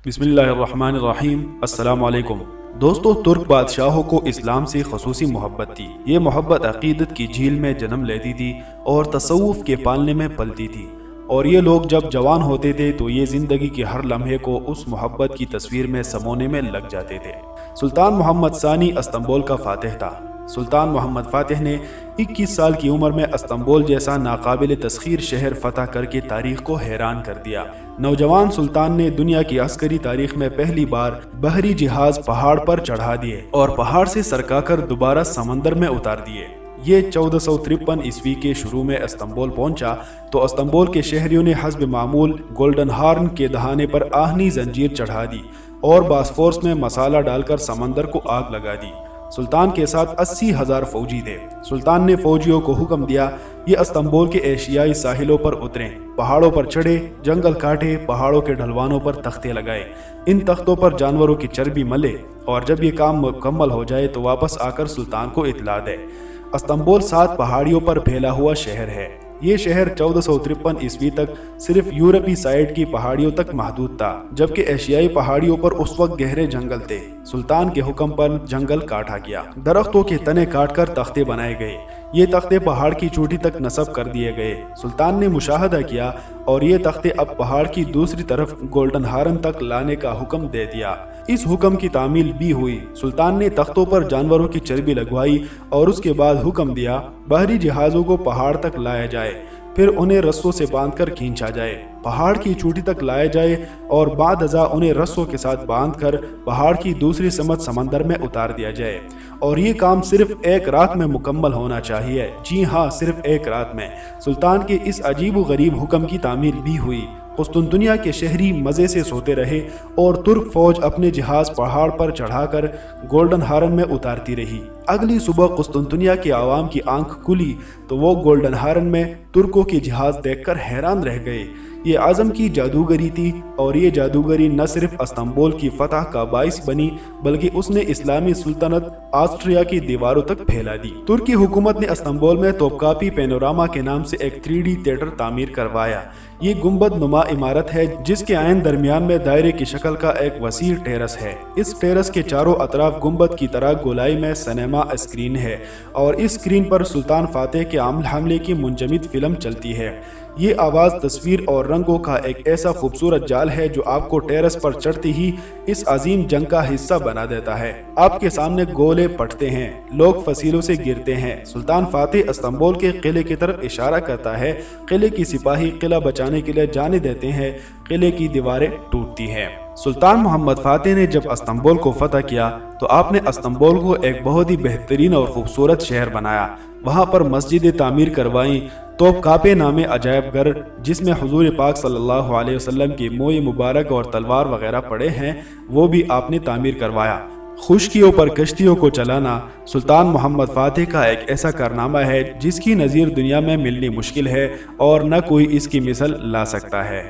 بسم اللہ الرحمن الرحیم۔ السلام علیکم دوستو، ترک بادشاہوں کو اسلام سے خصوصی محبت تھی۔ یہ محبت عقیدت کی جھیل میں جنم لیتی تھی اور تصوف کے پالنے میں پلتی تھی، اور یہ لوگ جب جوان ہوتے تھے تو یہ زندگی کے ہر لمحے کو اس محبت کی تصویر میں سمونے میں لگ جاتے تھے۔ سلطان محمد ثانی استنبول کا فاتح تھا۔ سلطان محمد فاتح نے 21 سال کی عمر میں استنبول جیسا ناقابل تسخیر شہر فتح کر کے تاریخ کو حیران کر دیا۔ نوجوان سلطان نے دنیا کی عسکری تاریخ میں پہلی بار بحری جہاز پہاڑ پر چڑھا دیے اور پہاڑ سے سرکا کر دوبارہ سمندر میں اتار دیے۔ یہ 1453 عیسوی کے شروع میں استنبول پہنچا تو استنبول کے شہریوں نے حسب معمول گولڈن ہارن کے دہانے پر آہنی زنجیر چڑھا دی اور باسفورس میں مسالہ ڈال کر سمندر کو آگ لگا دی۔ سلطان کے ساتھ 80,000 فوجی تھے۔ سلطان نے فوجیوں کو حکم دیا یہ استنبول کے ایشیائی ساحلوں پر اتریں، پہاڑوں پر چڑھے، جنگل کاٹے، پہاڑوں کے ڈھلوانوں پر تختے لگائے، ان تختوں پر جانوروں کی چربی ملے، اور جب یہ کام مکمل ہو جائے تو واپس آ کر سلطان کو اطلاع دے۔ استنبول 7 پہاڑیوں پر پھیلا ہوا شہر ہے۔ یہ شہر 1453 عیسوی تک صرف یورپی سائڈ کی پہاڑیوں تک محدود تھا، جبکہ ایشیائی پہاڑیوں پر اس وقت گہرے جنگل تھے۔ سلطان کے حکم پر جنگل کاٹا گیا، درختوں کے تنے کاٹ کر تختے بنائے گئے، یہ تختے پہاڑ کی چوٹی تک نصب کر دیے گئے۔ سلطان نے مشاہدہ کیا اور یہ تختے اب پہاڑ کی دوسری طرف گولڈن ہارن تک لانے کا حکم دے دیا۔ اس حکم کی تعمیل بھی ہوئی۔ سلطان نے تختوں پر جانوروں کی چربی لگوائی اور اس کے بعد حکم دیا بحری جہازوں کو پہاڑ تک لایا جائے، پھر انہیں رسوں سے باندھ کر کھینچا جائے، پہاڑ کی چوٹی تک لائے جائے اور بعد ازاں انہیں رسوں کے ساتھ باندھ کر پہاڑ کی دوسری سمت سمندر میں اتار دیا جائے، اور یہ کام صرف 1 رات میں مکمل ہونا چاہیے۔ جی ہاں، صرف 1 رات میں۔ سلطان کے اس عجیب و غریب حکم کی تعمیل بھی ہوئی۔ قسطنطنیہ کے شہری مزے سے سوتے رہے اور ترک فوج اپنے جہاز پہاڑ پر چڑھا کر گولڈن ہارن میں اتارتی رہی۔ اگلی صبح قسطنطنیہ کے عوام کی آنکھ کھلی تو وہ گولڈن ہارن میں ترکوں کے جہاز دیکھ کر حیران رہ گئے۔ یہ اعظم کی جادوگری تھی، اور یہ جادوگری نہ صرف استنبول کی فتح کا باعث بنی بلکہ اس نے اسلامی سلطنت آسٹریا کی دیواروں تک پھیلا دی۔ ترکی حکومت نے استنبول میں توپکاپی پینوراما کے نام سے ایک 3D تھیٹر تعمیر کروایا۔ یہ گنبد نما عمارت ہے جس کے عین درمیان میں دائرے کی شکل کا ایک وسیع ٹیرس ہے۔ اس ٹیرس کے چاروں اطراف گنبد کی طرح گولائی میں سنیما اسکرین ہے، اور اس اسکرین پر سلطان فاتح کے حملے کی منجمد فلم چلتی ہے۔ یہ آواز، تصویر اور رنگوں کا ایک ایسا خوبصورت جال ہے جو آپ کو ٹیرس پر چڑھتے ہی اس عظیم جنگ کا حصہ بنا دیتا ہے۔ آپ کے سامنے گولے پھٹتے ہیں، لوگ فصیلوں سے گرتے ہیں۔ سلطان فاتح استنبول کے قلعے کی طرف اشارہ کرتا ہے، قلعے کی سپاہی قلعہ بچانے کے لیے جانے دیتے ہیں، قلعے کی دیواریں ٹوٹتی ہیں۔ سلطان محمد فاتح نے جب استنبول کو فتح کیا تو آپ نے استنبول کو ایک بہت ہی بہترین اور خوبصورت شہر بنایا۔ وہاں پر مسجدیں تعمیر کروائیں، توپکاپے نامے عجائب گھر جس میں حضور پاک صلی اللہ علیہ وسلم کی موئے مبارک اور تلوار وغیرہ پڑے ہیں، وہ بھی آپ نے تعمیر کروایا۔ خشکیوں پر کشتیوں کو چلانا سلطان محمد فاتح کا ایک ایسا کارنامہ ہے جس کی نظیر دنیا میں ملنی مشکل ہے، اور نہ کوئی اس کی مثل لا سکتا ہے۔